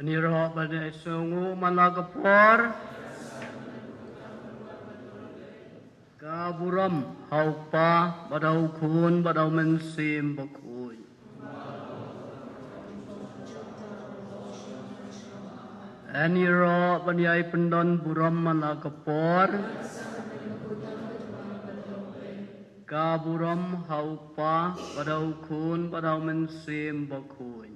Ni roh pada sungu malagapor kaburam haupa badau kun badau mensim bakun ani roh banyai pendon buram malagapor kaburam haupa badau kun badau mensim bakun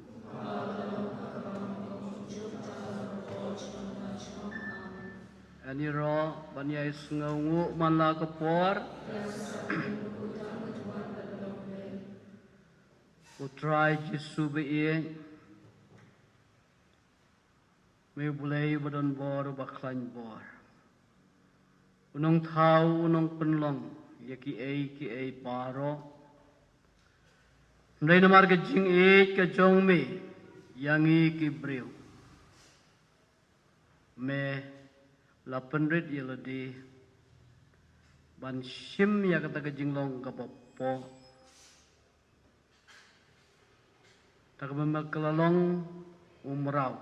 ani roh banyai sungu malagapor utrai Jesu be me bulai badon bor baklan bor unong thau unong penlong ki ai paro ndai namar ke jing ka jong me yangi ki breu me la penrit yeladi ban shim ya kata ke jinglong ka popo tak memaklalong umrau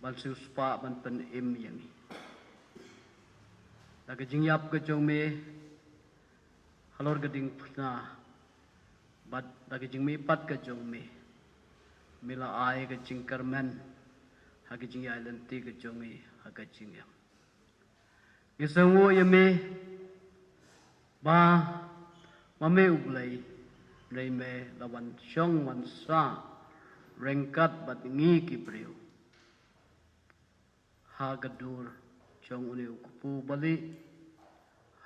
ban suspa ban pen im yangi tak ke jingyap ke jong me halor geding pna bat tak ke jing me pat ke jong me mila ai ke jingkarmen ha ke jing island ti ke jong me ha ke jingyam Isangu yame ba mame ublay nay me lawan syong wansa rengkat bat ngi kipriu hagadur jong uniu kupu bali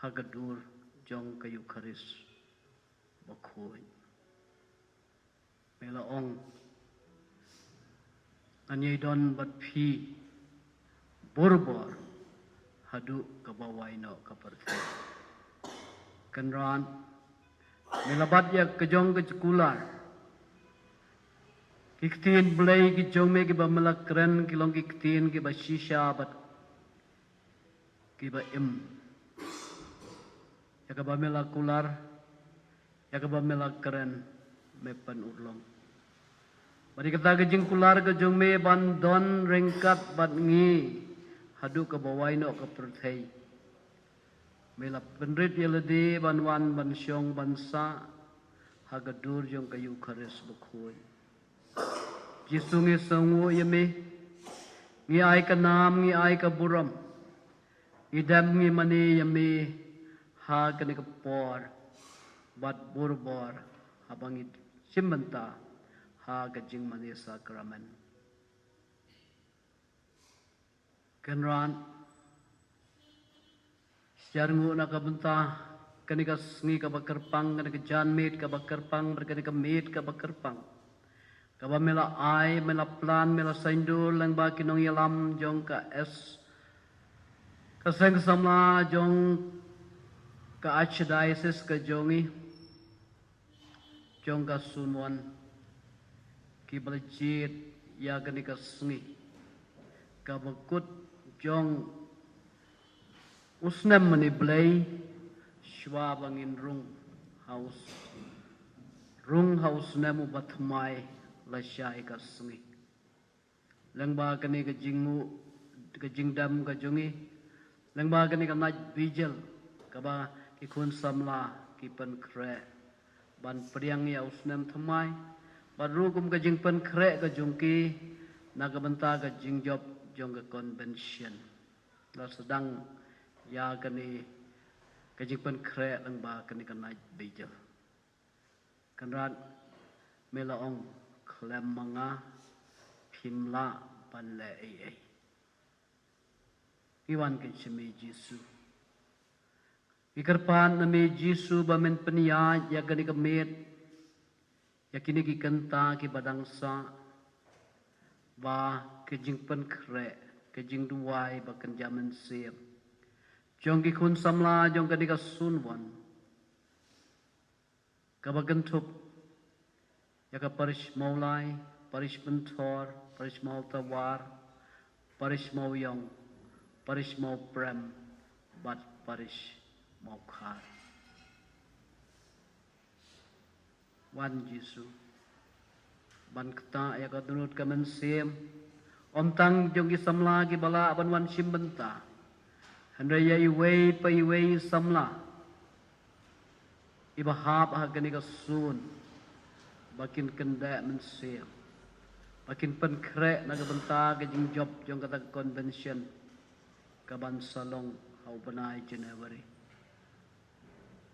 hagadur jong kayu karis bakhoy mela ong anyay don bat phi borbor hadu kabawai no kaperti kenran melabat ya kejong ke cekular kiktin belai ki jong me ki ba melakren ki long kiktin ki ba shisha bat ki ba im ya ka ba melakular ya ka ba melakren me pan urlong bari kata ke jingkular ke jong me ban don rengkat bat ngi hadu ka bawai no ka perthai mela penrit yeladi banwan ban syong bansa hagadur jong kayu khares bukhoi jisungi sangu yeme ngi ai ka nam ngi ai ka buram idam ngi mani yeme ha ka ni ka por bat burbor habangit simbanta ha ka jing mani sakramen kenran jarngu na kabenta kanika sngi ka bakarpang kanika janmit ka bakarpang kanika mit ka bakarpang kaba mela ai mela plan mela saindul lang ba kinong yalam jong ka es kaseng samla jong ka archdiocese ka jongi jong ka sunwan ki balajit ya kanika sngi ka bakut jong usnem mani blay shwa bangin rung house nemu batmai la shai ka sungi lengba kani ka jingmu ka jingdam ka jongi lengba kani ka night vigil ka ba ki kun samla ki pen kre ban priang ya usnem thamai baru kum ka jing pen kre ka jongki na ka benta ka jingjob jong ke convention la sedang ya kani kajingpan kre lang ba kani kanai bijal kanrat melaong klem manga phimla panle ai iwan ke chimi jisu ikarpan na me jisu ba men penia ya kani kamet yakini ki kanta ki badangsa ba ke jing pen kre ke jing duai ba kan jaman siam jong ki kun samla jong ka dika sunwan ka bagan tup ya ka parish maulai parish mentor parish mau tawar parish mau yong parish mau prem bat parish mau khar wan Jesu ban kta ya ka dunut ka men sim om tang jong ki samla ki bala ban wan sim benta handra ya iwei pa iwei samla ibahap ha gani ka sun bakin kenda men sim bakin pen kre na ka benta ka jing job jong kata convention ka ban salong hau banai January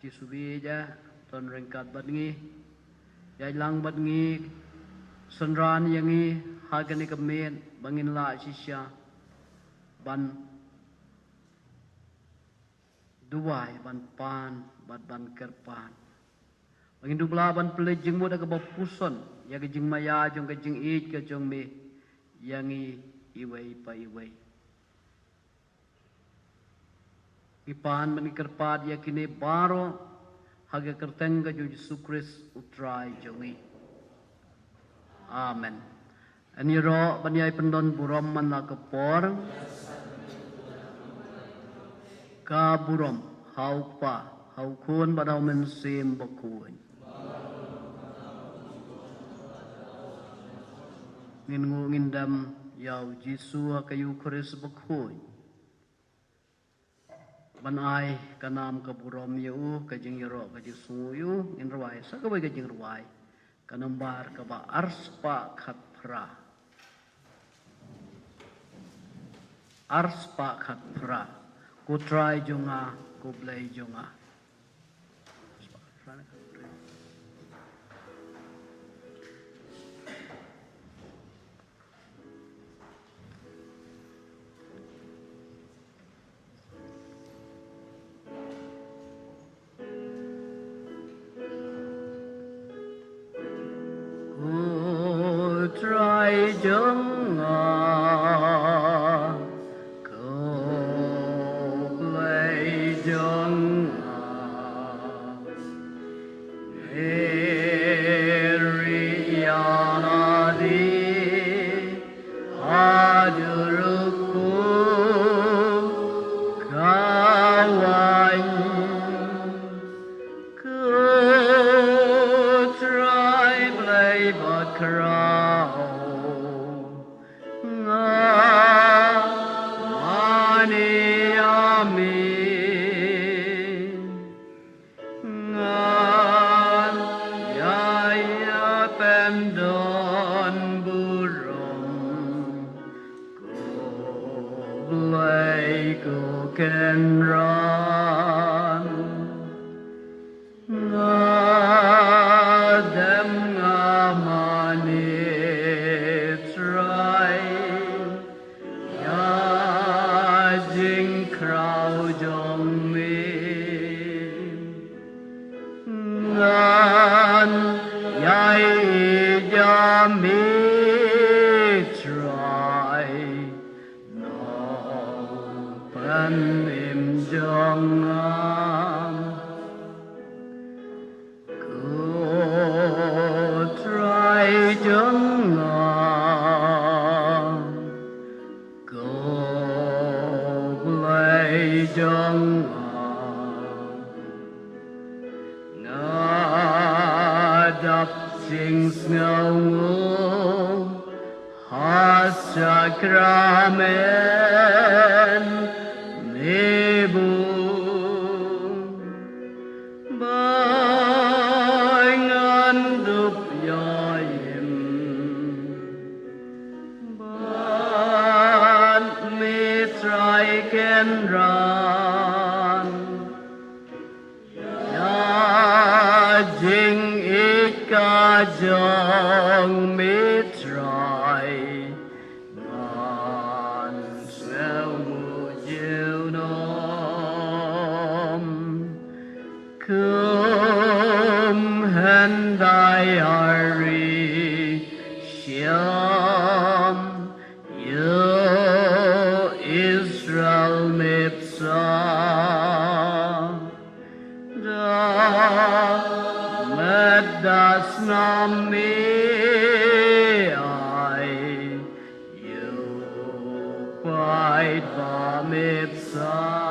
Jesu bi ja ton rengkat bat ngi ya lang bat ngi sunran yangi hagani kamen bangin la shisha ban duai ban pan ban kerpan bangin dubla ban pele jing mo daga bapuson ya ke jing maya jong ke jing it ke jong me yangi iwei pa iwei ipan ban kerpat ya kini baro haga kerteng ke Yesus Kristus utrai jongi Amen. Ani ro banyai pendon burom man la kapor ka burom hau pa hau kun badau men sim bakun. Ngin ngu ngindam yau Jesu kayu Kristus bakun. Banai kanam ka burom yu ka jing ro ka Jesu yu ngin rawai sa ka bai ka jing rawai. Kanambar ka ba arspa khatpra ku try junga ku blay junga try junga ko play junga Eriana di haduruku kawan ko try play but cry can run ngadem ngamani try ya jing crow jong mi ngan yai jami try im jong am ko try jong am ko play jong am ngadap sing snow hasakramen Ibu bangan dup yaim ban mitrai kenran ya jing ika jong mitrai ban selmu Kum handai ar ai yêu quay và mệt xa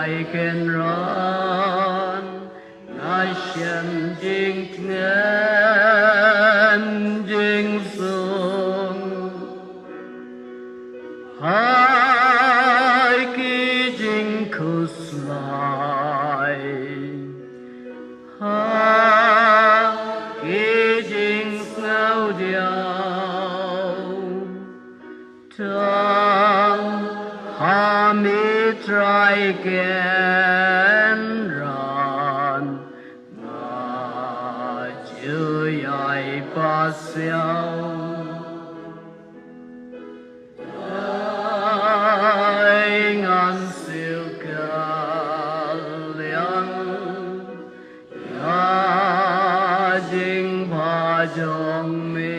I can run, I can jing ngan jing sung, hai ki jing kus lai, ha ki jing ngao diao, tang ha mi try again run mà chưa ai ba xiao ai ngàn siêu cả liang ya jing ba jong mi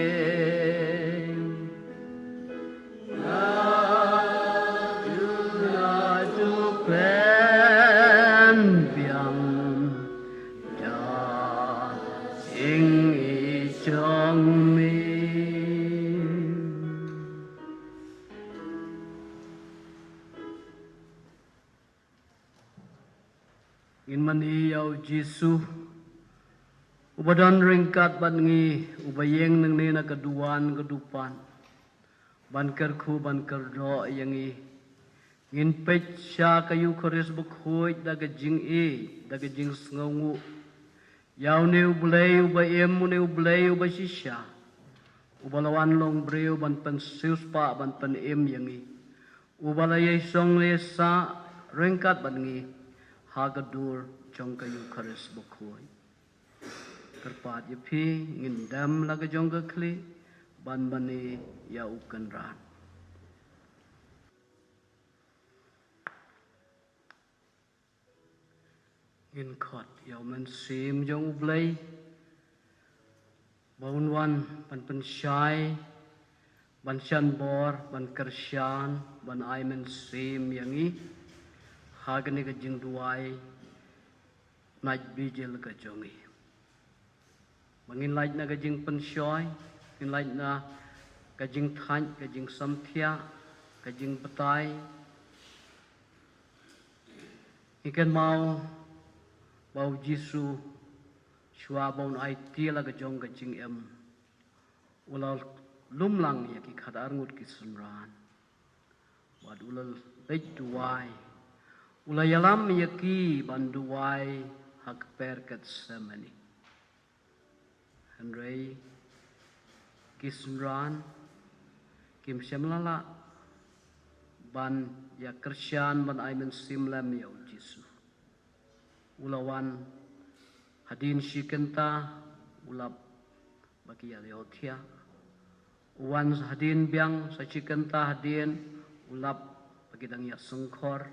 in mani yau Jisu ubadan ringkat ban ngi ubayeng nang ni na kaduan kadupan ban kerku ban kerdo yangi ngin pech sya kayu koris bukhoi daga jing daga jing sngongu yau ne ublay ubayem ne ublay ubasisya ubalawan long breu ban pen sius pa ban pen yangi ubalay song le sa ringkat ban ngi hagadur jong kayu karis bukhoi kerpat yepi ngindam laga jong kli ban bani ya ukan ran ngin khot yaw man sim jong ublay baun wan ban pen syai ban shan bor ban kersyan ban ai man sim yangi hagani ka jing duai naj bijil ka jongi mangin laj na ka jing pensyoy in laj na ka jing than ka jing samthia ka jing patay ikan mau bau Jisu shwa bau ai tila ka jong ka jing ulal lumlang ya ki khadar ngut ki sunran wad ulal lej duai ulayalam yaki banduai hak perkat semani Henry kisran kim semlala ban ya kersyan ban aimen simlam ya Jisu ulawan hadin shikenta ulap baki ya leotia uwan hadin biang sa shikenta hadin ulap bagi dang ya sengkor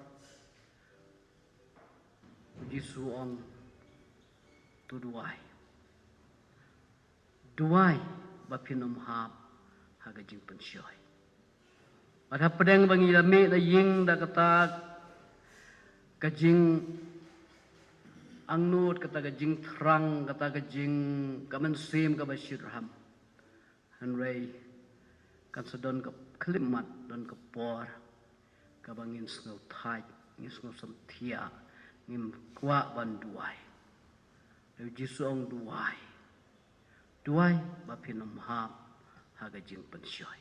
Jisu ong tu duai bapinum hap haga jing pensyoy pada pedang bangi lami da ying da kata kajing angnut kata kajing terang kata kajing kamensim ka basyirham hanrei kan sedon ke klimat don ke por ka bangin sngau thai ngin sngau samthia ngim kwa ban duai Dew Jisu ong duai bapinum hap haga jing pensyoy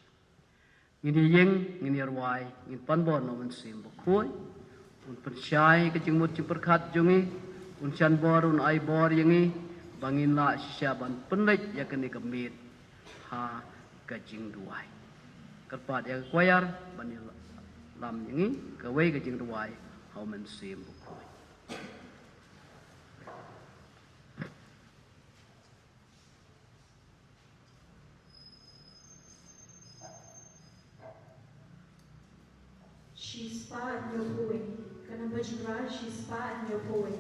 ngini yeng ngini arwai ngin panbon no mensim bukhoi un pensyai ka jing mut jing perkhat jongi un chan bor un ai bor yangi bangin la syaban penlej ya keni kemit ha ka jing duai kerpat ya kwayar bani lam yangi ka wei ka jing duai hau mensim bukhoi She's part of your poet. Kanamba Jura, she's part of your poet.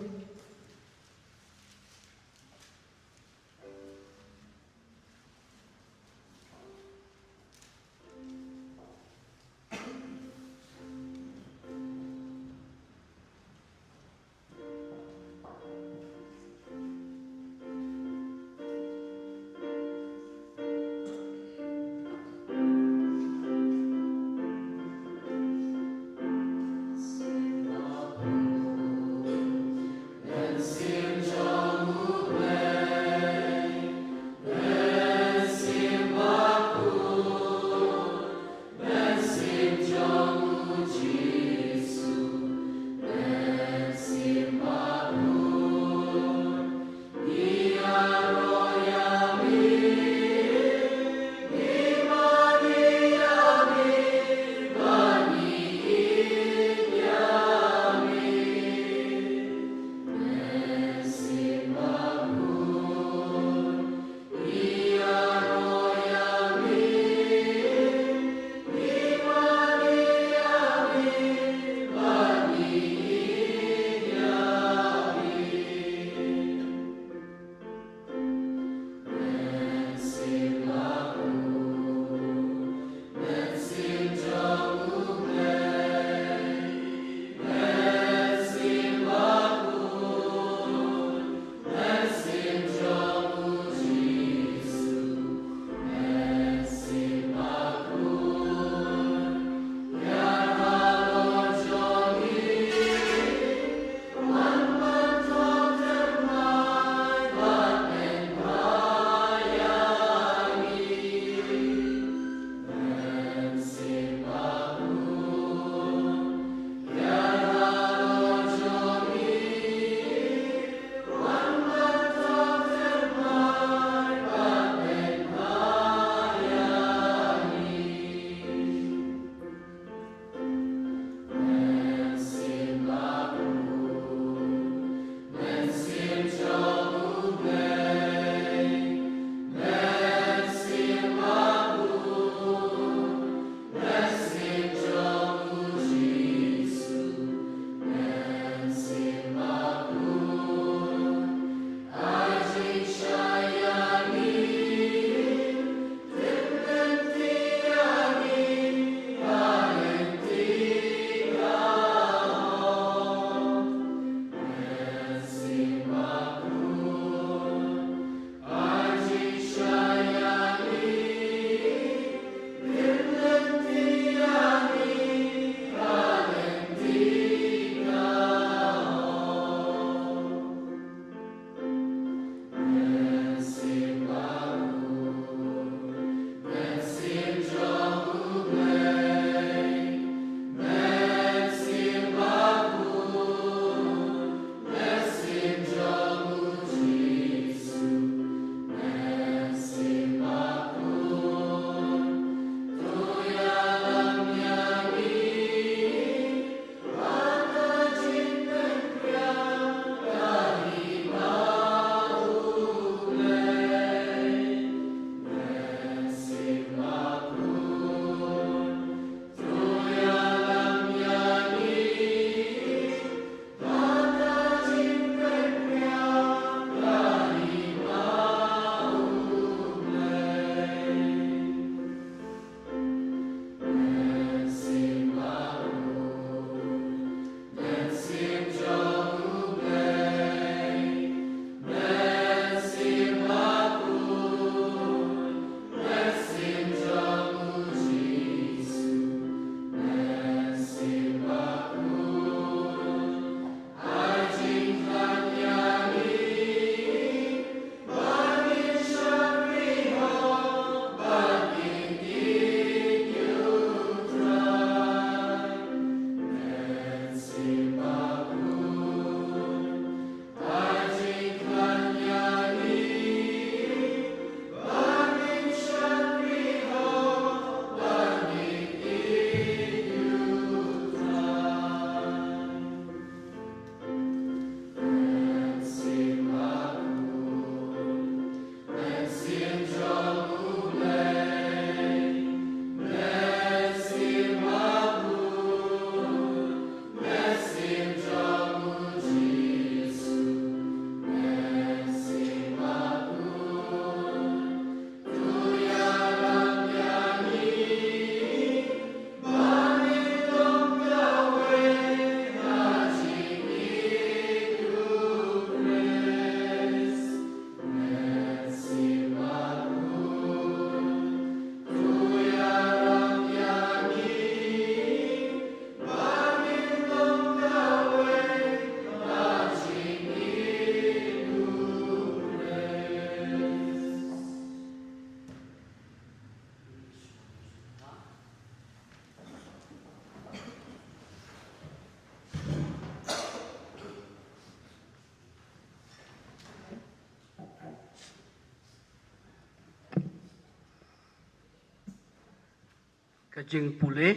Kajing pulih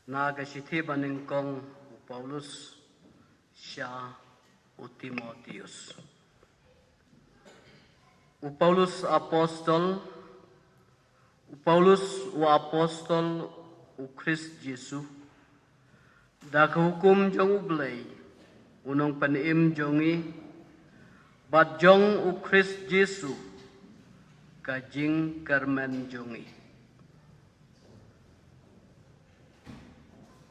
na kasiti baning kong Paulus siya o Timotheus. O Paulus apostol o Christ Jesus dak hukum jong ublay unong panim jongi bat jong o Christ Jesus kajing karmen jongi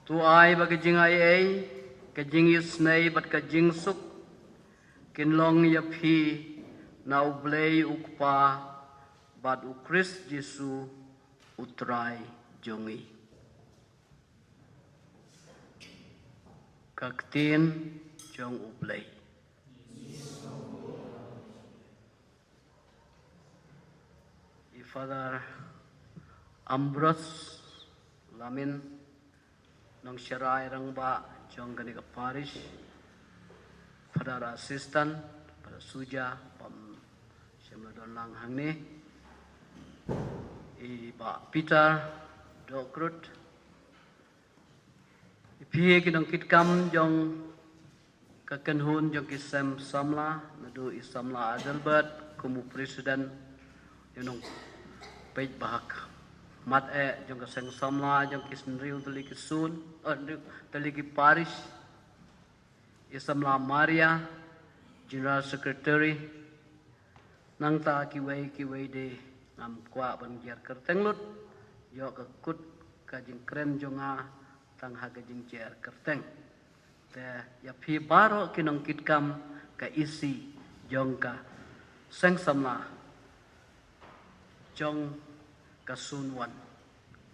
tu ay bagajing ay kajing yusnay bat kajing suk kinlong yapi na ublay ukpa bat u Christ Jesus utray jongi kaktin jong ublay Father Ambrose Lamin nang syarai rang ba jong kanika parish Father Assistant pada suja pam semladon lang hang ni ba Peter Dokrut pie kinong kitkam jong kakenhun jong kisem samla nadu isamla Adelbert kumu presiden yunong page bahak mat jong kaseng samla jong kisnriu teliki sun teliki parish isamla Maria General Secretary nang ta kiway de ngam kwa ban jar kertenglut yo kekut kajing kren jonga tang ha kajing jar kerteng te ya phi baro kinong kitkam ka isi jong ka seng samla jong kasunwan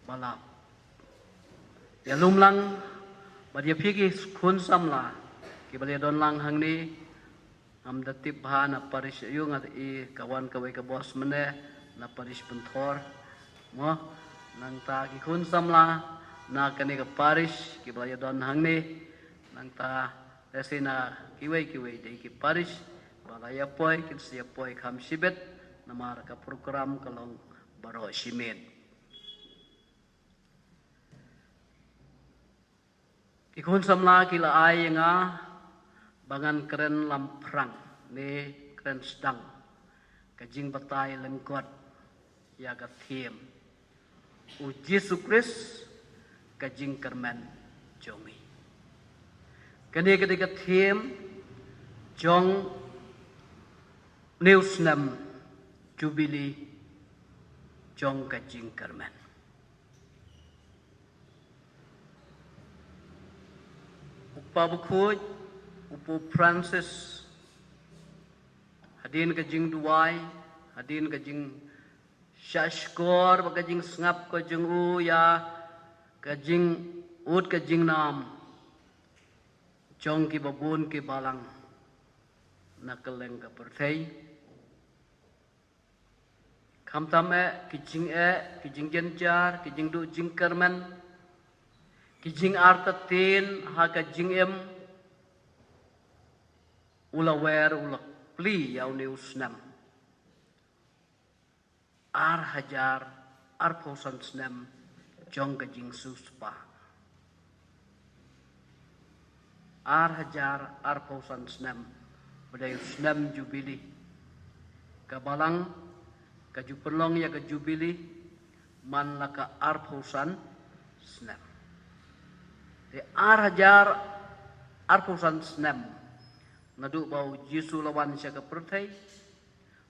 balap ya lumlang badia pigi kun samla ki badia don lang hang ni am datip ha na parish yung at i kawan kaway ka boss mene na parish pentor mo nang ta ki kun samla na kani ka parish ki badia don hang ni nang ta desi na kiway de ki parish balaya poy kin siya poy kam sibet namar ka program kalong baro simen ikon samla kila ay nga bangan keren lamprang ne keren sedang kajing batay lengkot ya kathiem u Yesus Christ kajing kermen jongi kani ketika thiem jong neusnam Jubilee jong kajing karmen. Upa bukuj, upu Francis, hadin kajing duway, hadin kajing syashkor, kajing sngap kajing uya, kajing ud kajing nam, jong ki babun ki balang, nakeleng ka perthai. Kamtam kijing jenjar, kijing du jing kermen, kijing artatin ha kajing ulawer ulak pli yau neusnam. Ar hajar ar posan snam jong kajing suspa. Ar hajar ar posan snam berdaya snam Jubilee kabalang kaju perlong ya ke Jubilee man laka arpusan snam de arhajar arpusan snam nadu bau Yesu lawan siya ke pertai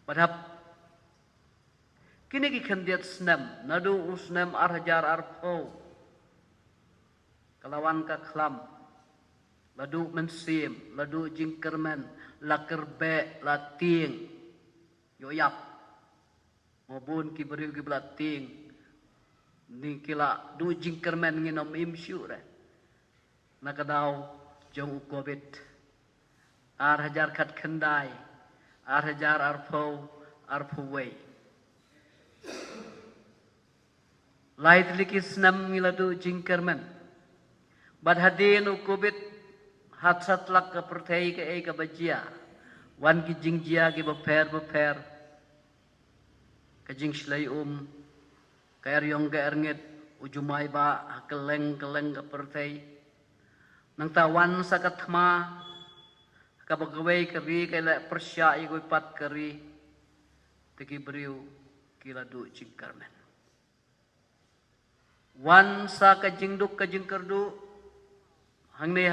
padahap kini ki kendiat snam nadu usnam arhajar arpo kalawan ka klam ladu mensim ladu jingkermen lakerbe lating yoyap mabun ki beriu ki belating ni kila du jingkermen nginom imsyure nakadaw jong ukobit ar hajar kat kendai ar hajar arpo way lait likis nam ngila du jingkermen bad hadin ukobit hat satlak ka perthai ka ka bajia wan ki jingjia ki beper kajing shlay ka eryong ka erngit ujumai ba keleng ka pertai nang tawan sa katma ka bagaway kari kala persya igoy pat kari teki beriu kila du jingkarmen wan sa kajingduk kajingkerdu hangne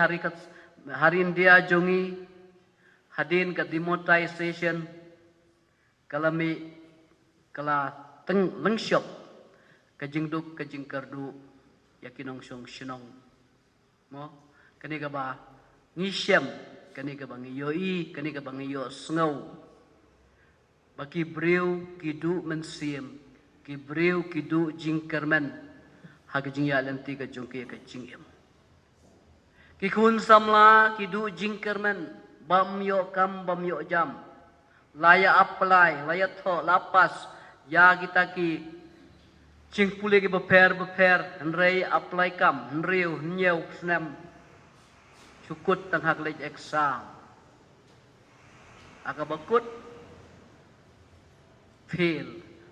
hari India jongi hadin ka demonetization kalami kala teng lengsyok kajingduk kajingkerdu yakinong syong sinong mo kani ka ba ngisyam kani ka ba ngiyoi kani ka ba ngiyo sngaw baki breu kidu mensim ki breu kidu jingkermen hagajing yalan ti ka jongke ka jingem ki kun samla kidu jingkermen bam yo kam bam yo jam laya apply laya tho lapas ya kita ki cingpule ki beper henrei apply kam henreu nyeu snem cukut tang hak lej exam aga bakut fail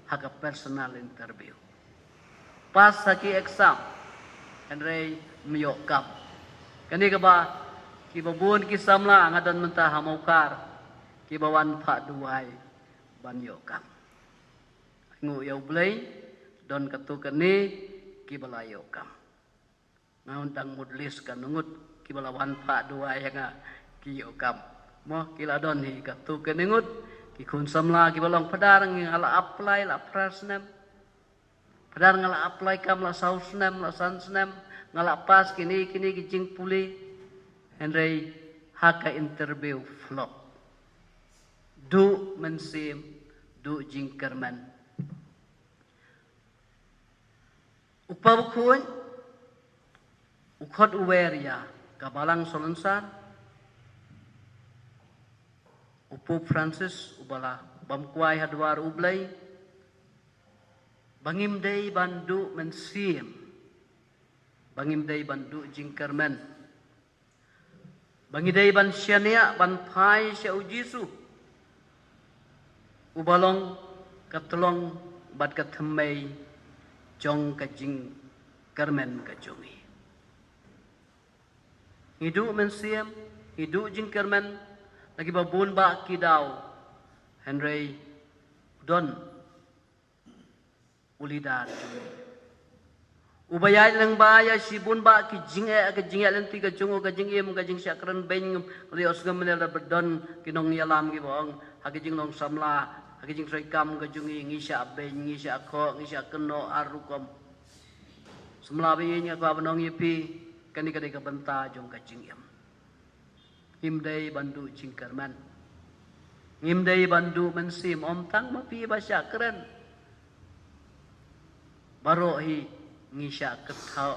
hak personal interview pas haki exam henrei myo kam kani ka ba ki babun ki samla ngadan mentah hamaukar ki bawan pha duai ban yo kam ngu yau blai don katu kani ki balayo kam ngaun tang mudlis kan ngut ki balawan pha duai nga ki yo kam mo kila don hi katu kani ngut ki kun samla ki balong padar ngala apply la prasnem padar ngala apply kam la sausnem la sansnem ngala pas kini ki jing puli henrei haka interview flop du mensim du jingkerman upabukun ukot uweria kabalang solonsar upu Francis ubala bamkuai hadwar ublay bangimday bandu mensim bangimday bandu jingkerman bangiday ban syania ban pai sya ujisu ubalong katlong bat kathmei jong kajing kermen kajongi hidu mensiam hidu jing kermen lagi babun ba kidau henrei don ulidar ubayay lang baya sibun ba ki jing lan tiga jungo ka jing im ka jing syakran beng rios gamenel berdon kinong yalam ki bong hagijing long samla hagijing rekam ka jungi ngisya beng ngisya ko ngisya keno arukom semla binya ka banong yipi kani ka benta jong ka jing im himdai bandu jingkarman himdai bandu mensim om tang mapi ba syakran baro hi ngisya ketho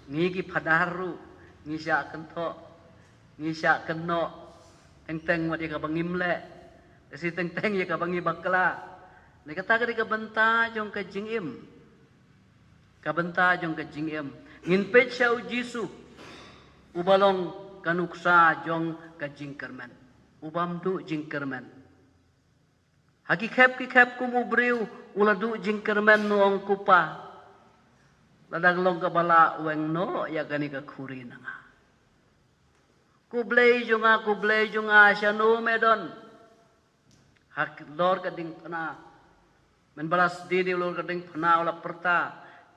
ngigi padaru ngisya kentho ngisya keno teng wadi ka bangimle si teng ya ka bangi bakla ne kata ka benta jong ka jingim ka benta jong ka jingim ngin pe chau jisu ubalong kanuksa jong ka jingkerman ubam du jingkerman haki khep kum ubriu uladu jingkerman nuong kupa ladaglong ka bala uweng no ya gani ka khuri na nga kublay junga siya no medon hak lor ka ding pana men balas didi lor ka ding pana wala perta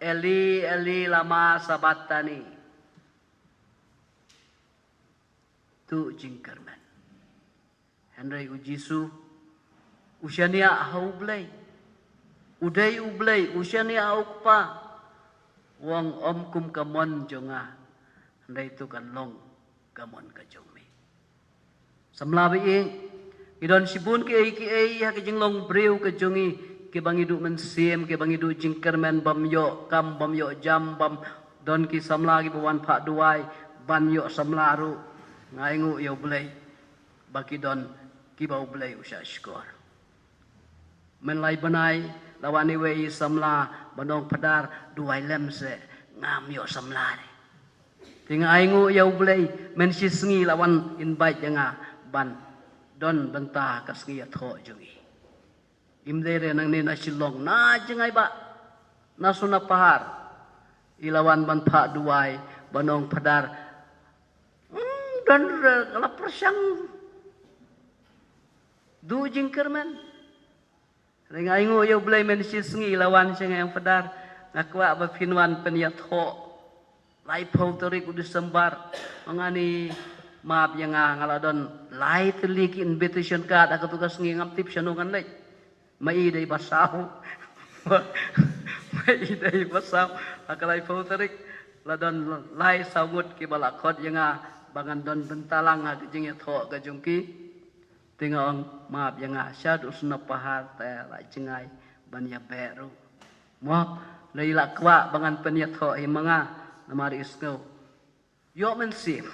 eli lama sabatani tu jingkarman henry ujisu usyania haublay uday ublay usyania aukpa wong om kum kamon jonga ndai tu kan long kamon ka jongmi samlabi ing idon sibun ke ha ke jinglong breu ke jongi ke bangidu mensim ke bangidu jingkermen bamyo kam bamyo jam bam don ki samla ki bawan pha duai banyo samlaru ngaingu yo blai baki don ki bau blai usha skor men lai banai lawani we samla banong padar duai lem se ngam yo samla ni ting aingu yo blai men si sngi lawan invite janga ban don benta kasngi tho jungi imdere nang ni na silong na jengai ba na suna pahar ilawan ban pha duai banong padar dan la persang du jingkermen rengai ngo yo blai men si sngi ilawan sing yang padar ngakwa ba pinwan peniat ho lai phau torik u Desember mangani maap yang ngaladon lai telik invitation card aku tugas ngi ngam tip sanungan lek mai dai basau mai dai basau akalai phau torik ladon lai sawut ki balakot yang bangan don bentalang ha kejing ya tho ka jungki tingong maap yang syad usna pahar ta lai cengai ban ya beru mo lai lakwa bangan peniat tho himanga namari isno yo men sim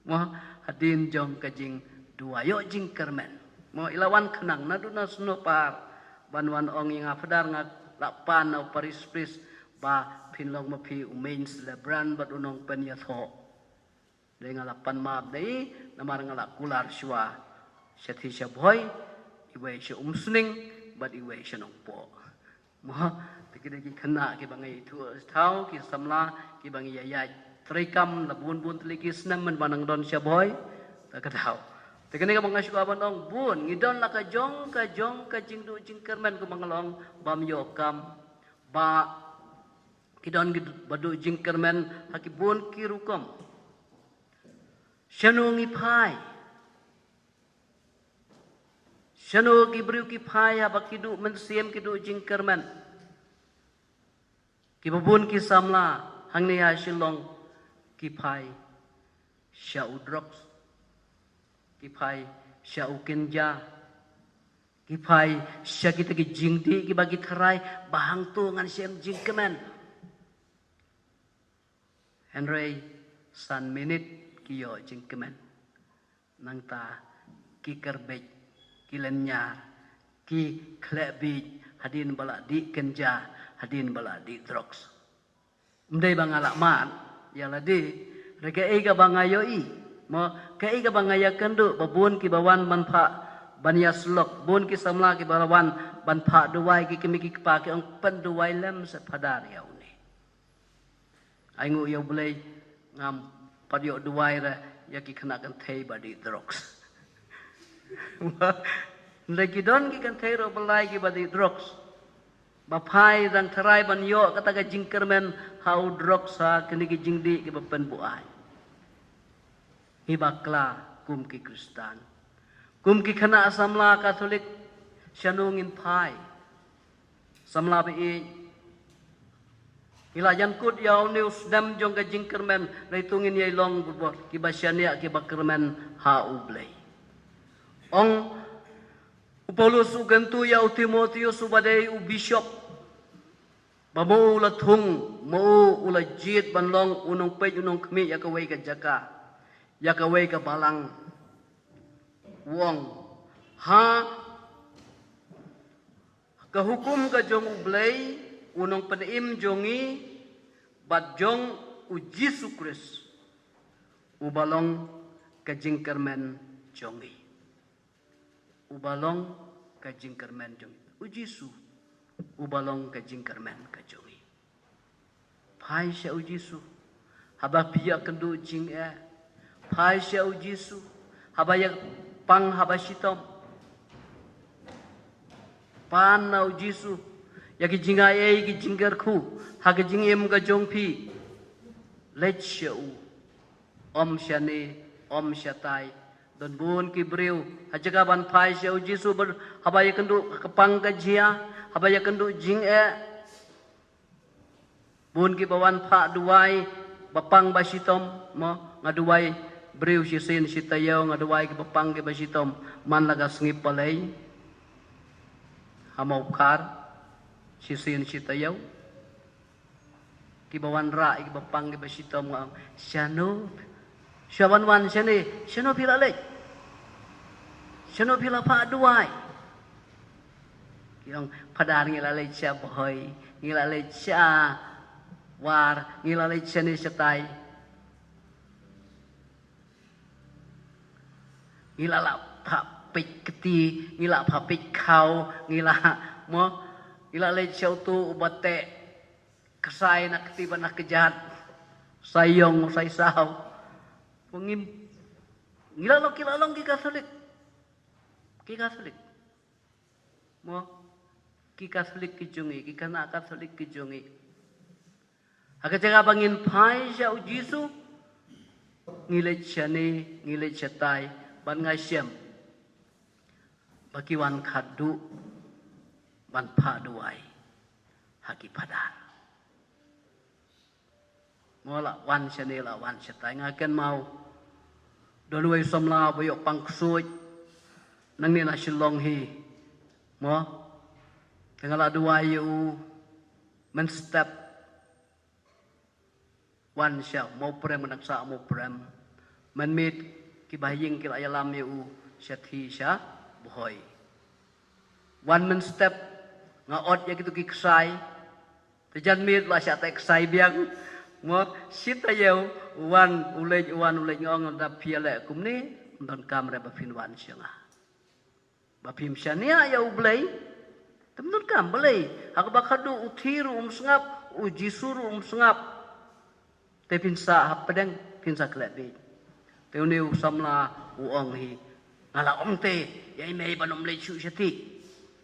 mo hadin jong kajing dua yo jingkermen mo ilawan kenang naduna suno par banwan ong yang afdar ngak lapan au paris ba pinlong mapi umain celebran bat unong penyatho de ngalapan map dei namar ngalak kular shwa sethi shaboy iwe she umsning bat iwe she nongpo mo tikideki kena ki bangai tu thau ki samla ki bangi yayai trikam labun bun teliki senam men banang don syaboy tak tahu tekene ka bangas ko abang bun ngidon la ka jong ka jingdu jingkermen ko mangalong bam yokam ba kidon badu jingkermen hakibun kirukom shanungi pai shanu gibriu ki pai abakidu mensiem kidu jingkermen kibabun ki samla hangni ha shilong kipai syaudroks kipai syaukenja kipai syakita ki jingdi ki bagi terai bahang tu ngan siam jingkemen Henry san minute kiyo jingkemen nangta ki kerbej ki lenyar ki klebi hadin bala di kenja hadin bala di droks mdai bangalak man yala di rega ega bangayoi mo ke ega bangaya kendu babun ki bawan manpha banya slok bun ki samla ki balawan banpha duwai ki kimi ki pa ki ong pen duwai lem se padar yau ni aingu yo boleh ngam padio duwai ra ya ki kena kan thei badi drugs lagi don ki kan thei ro belai ki badi drugs bapai dan terai ban yo kata ka jingkermen hau drok sa kini ki jingdi ki bapen buai hibakla kum ki Kristen kum ki khana samla Katolik shanungin pai samla bi ila yan kut yaw news dam jong ka jingkermen raitungin yai long bubor ki basyania ki bakermen ha ublei ong Paulus ugantu ya Timotius ubadai u bishop bamu ula thung mo ula jit banlong unong pe unong kmi ya ka wei ka jaka ya ka wei ka balang wong ha ka hukum ka jong ublei unong penim jongi bat jong u Yesus Kristus ubalong ka jingkermen jongi ubalong ka jingkermen jongi u Yesus ubalong ka jingkermen ka jongi pai sha u Yesus haba pia kendu jing pai sha u Yesus haba ya pang haba sitom pan na u Yesus ya ki jinga ki jingger khu ha ki jingem ka jongpi let sha u om shane om shatai don bun ki breu hajaga ban pai sha u Yesus ber haba ya kendu kepang ka jia haba ya kendu jing bun ki bawan pha duai bapang basitom mo ngaduai breu si sin si tayo ngaduai ki bapang ki basitom man laga sngip palai hamau khar si sin si tayo ki bawan ra ki bapang ki basitom ngam syano syawan wan syane syano pila lek syano pila pha duai yang padar ngilalai cha boy ngilalai cha war ngilalai cha ni setai ngilala phapik keti ngila phapik khau ngila mo ngilalai chau tu ubate kesai nak ketiba nak kejahat sayong say saw pengim kilalong ki Katolik mo ki Katolik ki jungi ki kana Katolik ki jungi aga jaga bangin pai sya u Jisu ngilet chani ngilet chatai ban ngai siam baki wan khadu ban pha duai haki padar ngola wan chani la wan chatai ngaken mau donwei somla boyo pangsuj nang ni na shilong hi mo tengala duai u men step wan sya mo prem menaksa mo prem men mit ki baying ki ayalam yu syathi sya boy wan men step nga ot ya kitu ki ksai tejan mit la sya tek ksai biang mo sita yeu wan ulej ngong da piale kumni don kamre ba fin wan sya nga ba pim sya nia ya ublei temnun kam belei ak ba khadu uthiru sngap ujisuru sngap te pinsa hapedeng pinsa klebi te uniu samla uong hi ngala omte yai mei banom le chu syati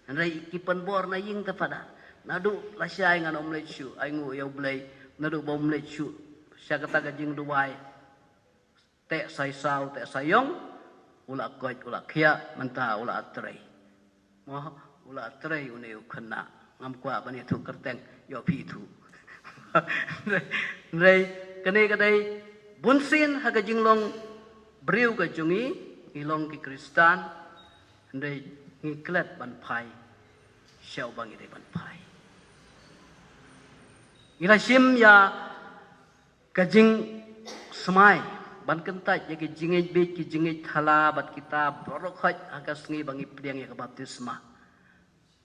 andai kipen bor na ying te pada nadu lasyai ngan om le chu ai ngu yau blei nadu bom le chu sya kata gajing duai te sai sau te sayong ula koi ula khia menta ula atrei mo ula atrei uniu khna ngam kwa bani thu kerteng yo pi thu nei kene kadai bunsin haga jinglong briu ka jungi ilong ki Kristan ndai ngiklet ban pai syau bangi dei ban pai ila sim ya ka jing smai ban kentai ya ki jingej be ki jingej thala bat kita borokhat haga sngi bangi pediang ya ka baptisma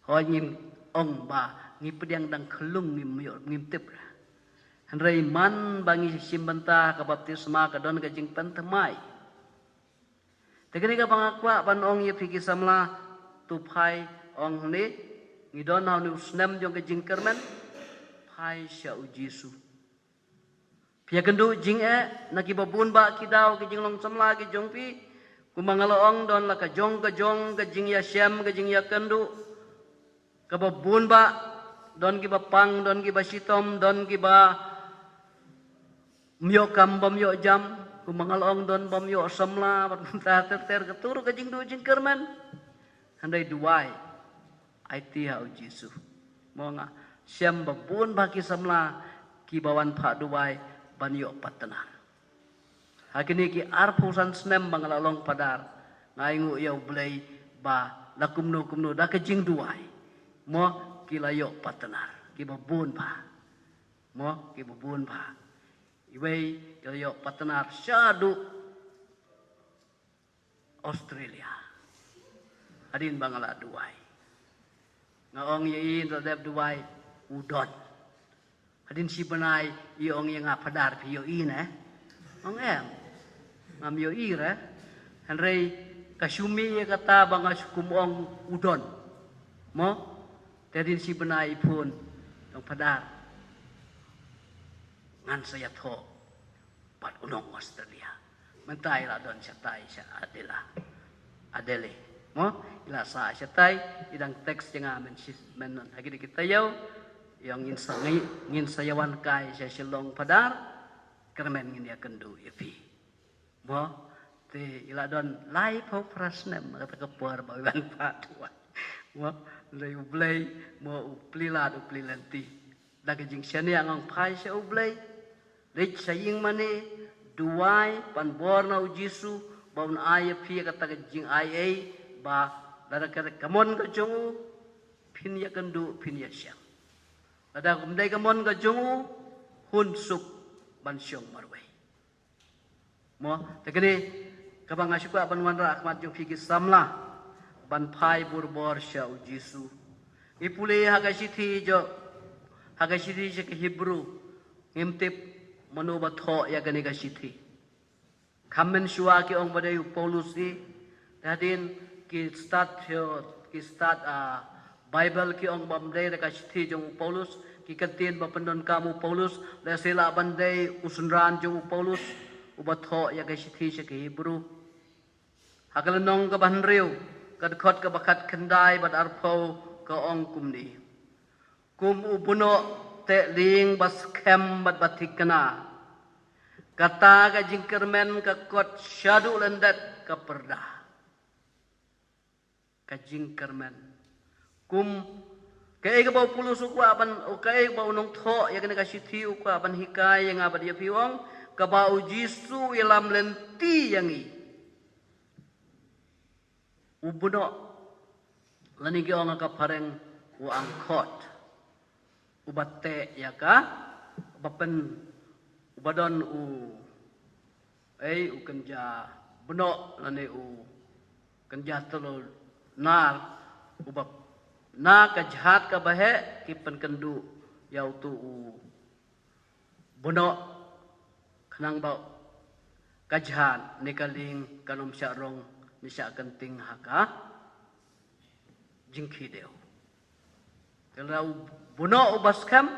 hoyin ong ba ngi pediang dang khlung ngim tip Henry man bangi simbanta ka baptisma ka don ka jing pentemai. Tegani ka pangakwa ban ong ye piki samla tu pai ong ni ngidon hau ni usnem jong ka jing kermen pai sya u Jisu. Pia kendu jing nakibabun ba kidau ka jing long samla ki jong pi kumangalo ong don la ka jong ka jing ya syam ka jing ya kendu ka babun ba don ki ba pang don ki ba sitom don ki ba myo kam bam yo jam kumangalong don bam yo samla ta ter ketur ka jing du jing kerman handai duai IT hau Jisu mo nga syam babun baki samla ki bawan pha duai ban yo patana hakini ki arpusan snem bangalalong padar ngai ngu yo blei ba lakumnu da ka jing duai mo ki layo patana ki babun ba mo ki babun ba iwei yo partner syadu Australia adin bangala duai ngaong yin to deb duai udon adin si benai iong yang apadar pi yo in ong ngam yo ira hanrei kasumi kata banga sukum ong udon mo tadin si benai pun tong padar ngan saya tho pat unong Australia mentai la don satai sa adele mo ila sa satai idang teks jenga men hagi kita yau yang ngin sayawan kai sa silong padar kermen ngin ya kendu ipi mo te ila don lai po prasnem kata kepor bawan patwa mo lei ublei mo uplila uplilanti daga jing syania ngang pai sa ublei Rich saying mane duai pan borna u Jisu baun aya pia kata jing ia ba dara kata kamon ka jongu pin ya kendu pin ya syang ada kumdai kamon ka jongu hun suk ban syong marwai mo tekene kabang asyuk ban wanra akmat jong fiki samla ban pai burbor sya u Jisu ipule hagasithi jo hagasithi ke Hebrew ngimtip manuba tho ya gani ka sithi khamen shua ki ong badai Paulus i dadin ki start Bible ki ong bamdai ka sithi jong Paulus kikatin ba pendon kamu Paulus la sila bandai usunran jung Paulus ubatho ya ke sithi se ke Hebrew hakalanong ka banriu kadkhot ka bakat kendai bad arpau ka ong kumni kum ubuno te ling bas kem bad batikana kata ka jingkermen ka kot syadu lendat ka perda ka jingkermen kum kaya ka bau pulus ukwa ban kaya bau nong tho ya kena ka sithi ukwa ban hikai yang abad ya piwong ka bau jisu ilam lenti yang i ubuno lani ki ong ka pareng u angkot ubate ya ka bapen ubadon u kenja beno lani u kenja telo nar ubap na ka jahat ka bahe ki penkendu yau tu u beno kanang bau ka jahat ni kaling kanom syarong ni sya kenting haka jingki deu kalau beno ubas kam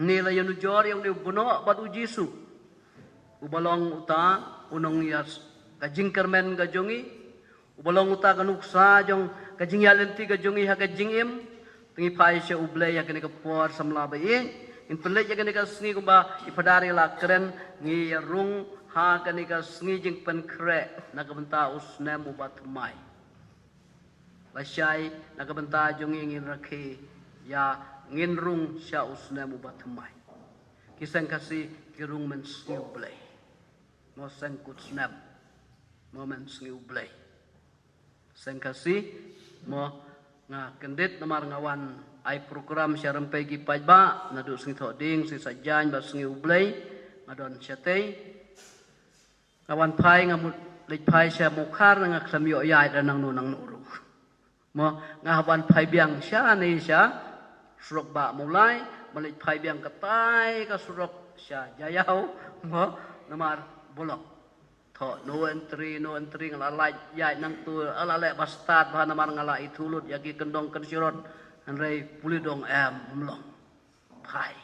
ni la yanu jor yang de beno bat ujisu ubalong uta unong yas ka jingkermen ga jongi ubalong uta kanuksa jong kajing yalenti kajongi ha kajing im tingi pai se ublay ya kene ka por samla ba in pelai ya kene ka sngi kumba ipadari la keren ngi rung ha kene ka sngi jing pen kre na ka benta usnem ubat mai la syai na ka benta jongi ngin rakhe ya ngin rung sya usnem ubat mai kisang kasi kirung men sngi ublay mo sang kut snap mo men sngi ublay sang kasi mo nga kendit namar ngawan ai program sya rempai gi pajba na du sing thoding si sajan ba sing ublay ngadon syatei ngawan pai ngamut lej pai sya mukhar nga klamyo yai danang nu nang nuru mo ngawan pai biang sya ni sya surok ba mulai malej pai biang katai ka surok sya jayau mo namar bolok tho no entry ngalalai yai nang tu alalai bastard ba namar ngalai thulut yagi kendong kensirot anrei pulidong mlong pai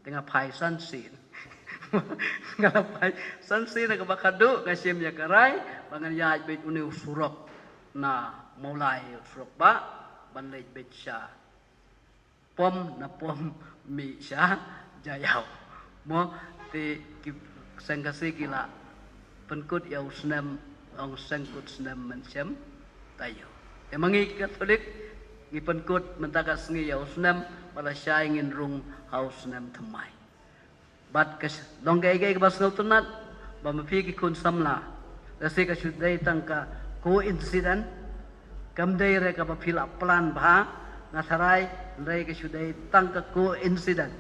tengah pai sansin ngala pai sansin ka bakadu ngasim ya karai bangan yai bet uni surok na mulai surok ba banlej bet sya pom mi sya jayau mo ti sengkasi gila penkut ya usnam ong sengkut snam mencem tayo emangi katolik ngi penkut mentakas ngi ya usnam bala syaingin rung hausnam thamai bat kes donggai gai bas nautunat ba mapi ki kun samla rase ka sudai tangka coincident kamdai re ka bapila plan ba ngasarai ndai ka sudai tangka coincident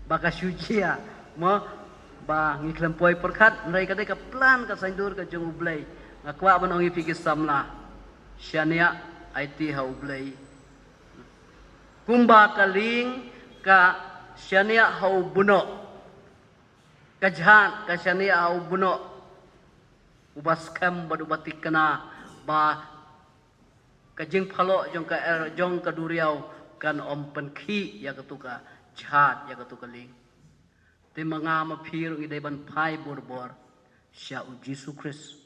baka sucia mo ba ngi klempoi perkat ndai kadai ka plan ka sandur ka jung ublay ngakwa ban ongi pigi samla syania IT ha ublay kumba kaling ka syania ha buno kajhan ka syania ha buno ubas kam badu batik kana ba kajing phalo jong ka jong ka duriau kan om penki ya katuka jhat ya katuka ling te mangama phir ngi ban phai borbor sya u Jesu Christ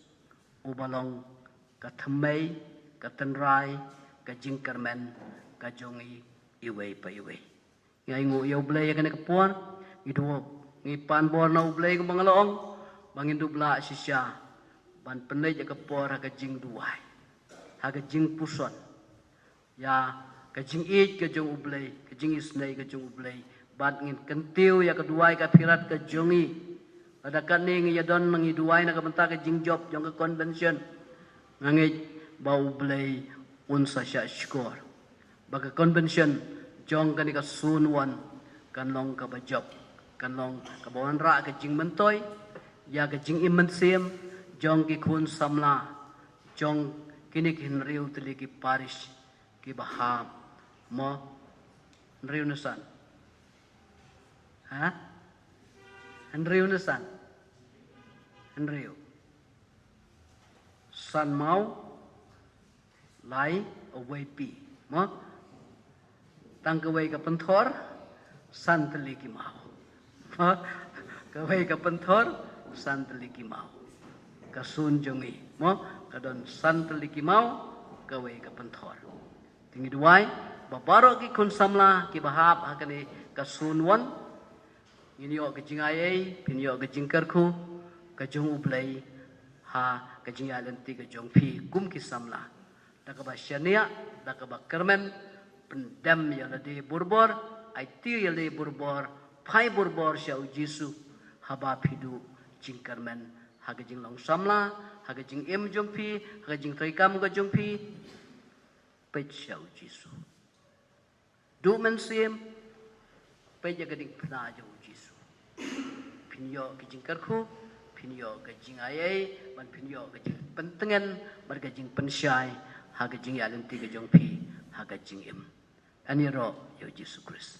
u balong ka thamai ka tanrai ka jingkermen ka jongi iwei pa iwei ngai ngu yo blai ka ne ka puan ngi do ngi pan bor na blai ko mangalong bangin dubla sisya ban penai ja ka por ka jing duai ha ka jing puson ya ka jing it ka jong ublai ka jing isnai ka jong ublai bat ngin kentiu ya kedua ka pirat ke jongi ada kaning ya don ngi duai na ka benta ka jing job jong ka convention ngangi bau blai unsa sya skor baka convention jong ka ni ka sunwan kan long ka ba job kan long ka bawan ra ka jing mentoy ya ka jing imen sim jong ki kun samla jong kini kin riu tli ki parish ki baham mo riu nusan ha Henry unasan Henry san mau lai away pi mo tang kawai ka penthor santali ki mau kawai ka penthor santali ki mau kasun jongi mo kadon santali ki mau kawai ka penthor tingi duai babaro ki kun samla ki bahap hakani kasun wan inyo ka jingayai pinyo ka jingkarku ka jong ublai ha ka jingalanti ka jong phi kum ki samla dakaba syania dakaba kermen pendam ya lade burbor IT ya lade burbor pai burbor sya ujisu haba phidu jingkarmen ha ka jing long samla ha ka jing em jong phi ha ka jing toikam ka jong phi pech sya ujisu du men sim pech ka ding phna jo ujisu pinyo ka jingkarku pinyo ka jing ayai man pinyo ka jing pentengen man ka jing pensyai ha ka jing ya lenti ka jong phi ha ka jing em ani ro yo Jesus Christ